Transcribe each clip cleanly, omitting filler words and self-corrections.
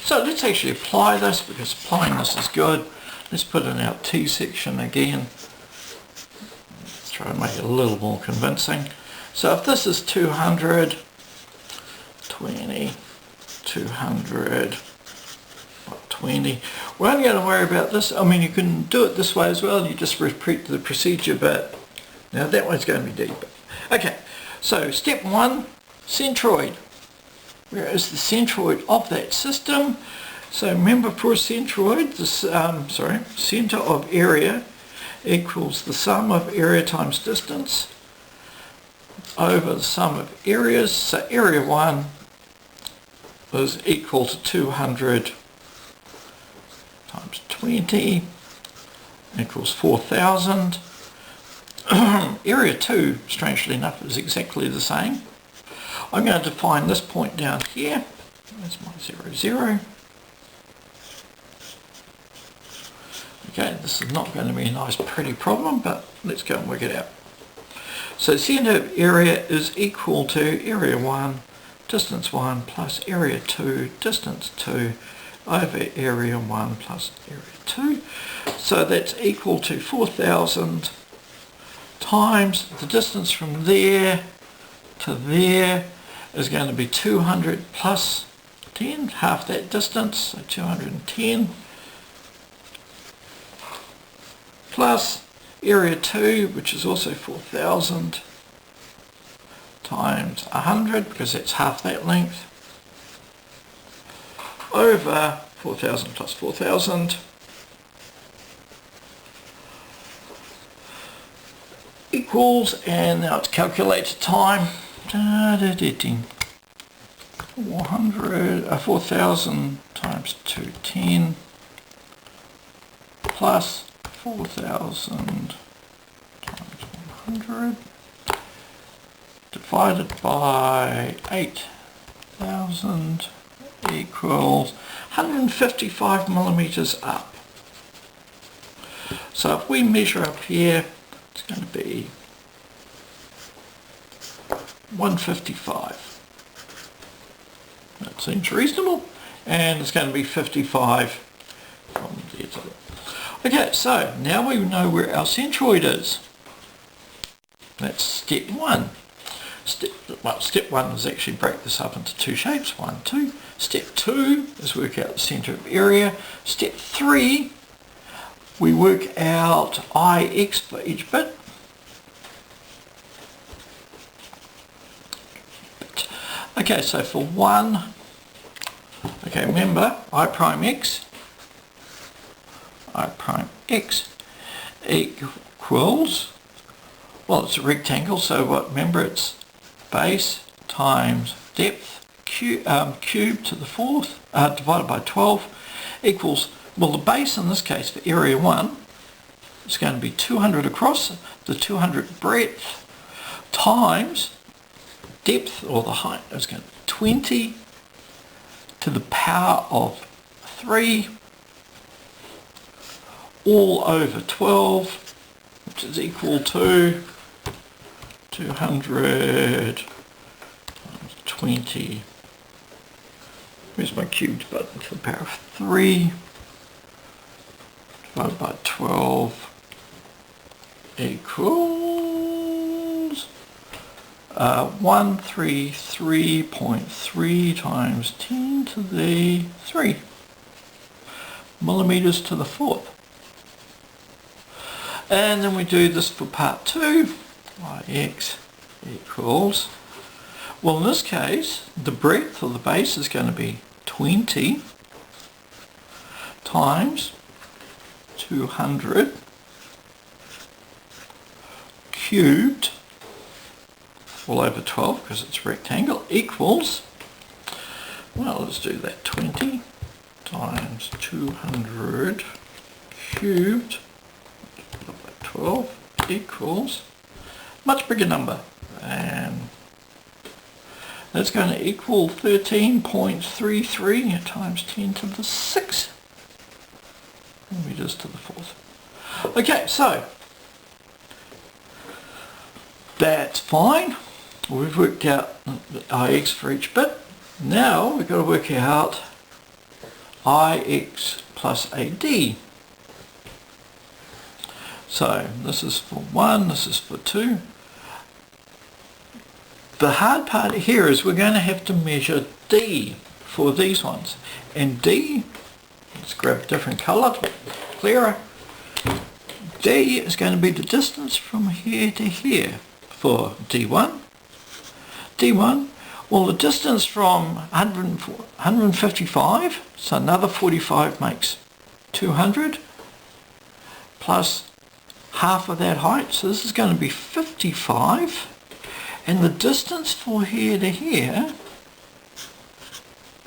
So let's actually apply this, because applying this is good. Let's put in our T section again. Let's try and make it a little more convincing. So if this is 200, 20, 200, 20. We're only going to worry about this. I mean, you can do it this way as well. You just repeat the procedure, but now that one's going to be deeper. Okay, so step 1, centroid. Where is the centroid of that system? So remember, for a centroid, this centre of area equals the sum of area times distance over the sum of areas. So area 1 is equal to 200 times 20 equals 4,000. Area 2, strangely enough, is exactly the same. I'm going to define this point down here. That's my 0, 0. Okay, this is not going to be a nice pretty problem, but let's go and work it out. So centre of area is equal to area 1, distance 1 plus area 2, distance 2 over area 1 plus area 2. So that's equal to 4,000 times the distance from there to there is going to be 200 plus 10, half that distance, so 210, plus area 2, which is also 4,000 times 100, because that's half that length, over 4,000 plus 4,000 equals, and now it's calculated time, 4,000 times 210 plus 4,000 times 100 divided by 8,000 equals 155 millimeters up. So if we measure up here, it's going to be 155. That seems reasonable, and it's going to be 55 from there to there. Okay, so now we know where our centroid is. That's step 1. Step 1 is actually break this up into 2 shapes, 1, 2. Step 2 is work out the centre of area. Step 3, we work out Ix for each bit. Okay, so for 1, okay, remember I prime x equals, well, it's a rectangle, so what? Remember, it's base times depth cubed to the 4th divided by 12 equals, well, the base in this case for area 1 is going to be 200 across, the 200 breadth, times depth, or the height, is going to be 20 to the power of 3 all over 12, which is equal to 200 times 20, where's my cubed button, to the power of 3 divided by 12 equals 133.3 times 10 to the 3 millimeters to the 4th. And then we do this for part 2. Ix equals, well, in this case, the breadth of the base is going to be 20 times 200 cubed all over 12, because it's a rectangle, equals, well, let's do that, 20 times 200 cubed 12 equals much bigger number, and that's going to equal 13.33 times 10 to the 6 meters to the 4th. Okay, so that's fine. We've worked out Ix for each bit. Now we've got to work out Ix plus AD. So this is for 1, this is for 2. The hard part here is we're going to have to measure D for these ones. And D, let's grab a different colour, clearer. D is going to be the distance from here to here for D1. D1, well, the distance from 155, so another 45 makes 200, plus half of that height, so this is going to be 55. And the distance for here to here,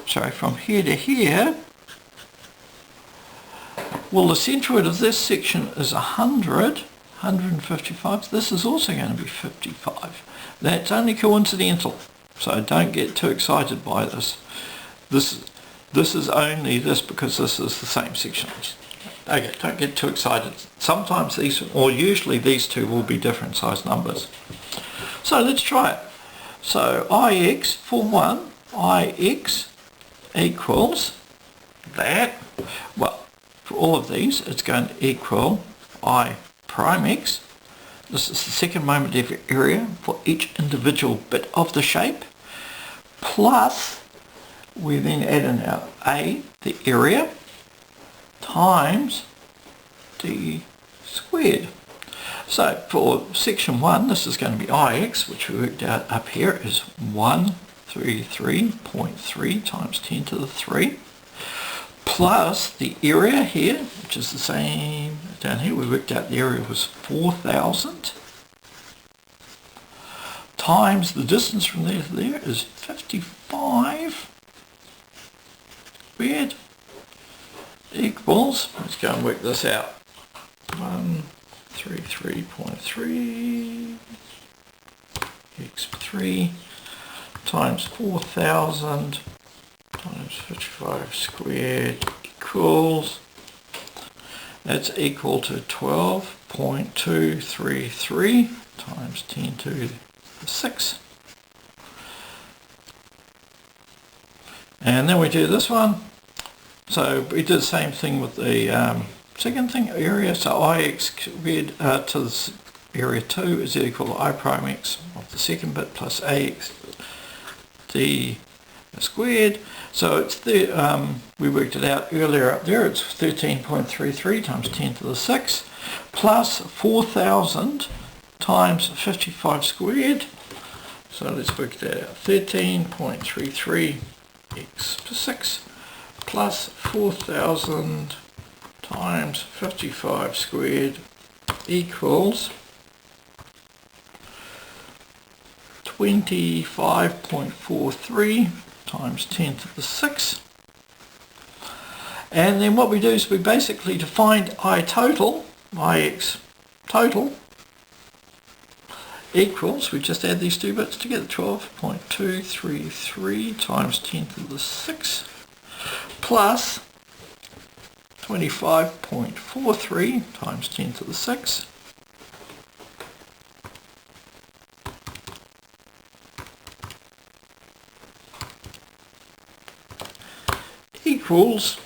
from here to here, well, the centroid of this section is 155. This is also going to be 55. That's only coincidental, so don't get too excited by this. This is only this because this is the same section. Okay, don't get too excited. Sometimes these, or usually these two will be different size numbers. So let's try it. So Ix for 1, Ix equals that. Well, for all of these, it's going to equal I prime X. This is the second moment of area for each individual bit of the shape. Plus, we then add in our A, the area, times D squared. So for section 1, this is going to be Ix, which we worked out up here is 133.3 times 10 to the 3, plus the area here, which is the same down here. We worked out the area was 4,000, times the distance from there to there is 55 squared, equals, let's go and work this out, 133.3 x3 times 4,000 times 55 squared equals, that's equal to 12.233 times 10 to the 6. And then we do this one. So we did the same thing with the second thing, area. So Ix squared to the area 2 is equal to I prime X of the second bit plus Ax D squared. So it's the, we worked it out earlier up there, it's 13.33 times 10 to the 6 plus 4,000 times 55 squared. So let's work that out, 13.33 x to 6 plus 4,000 times 55 squared equals 25.43 times 10 to the 6. And then what we do is we basically to find I total, Ix total, equals, we just add these two bits together, 12.233 times 10 to the 6 plus 25.43 times 10 to the 6 equals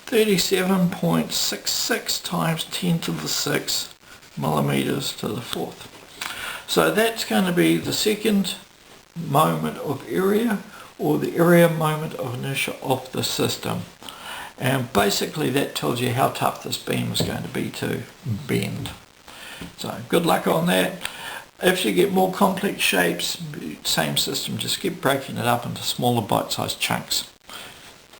37.66 times 10 to the 6 millimeters to the 4th. So that's going to be the second moment of area, or the area moment of inertia of the system. And basically that tells you how tough this beam is going to be to bend. So good luck on that. If you get more complex shapes, same system, just keep breaking it up into smaller bite-sized chunks.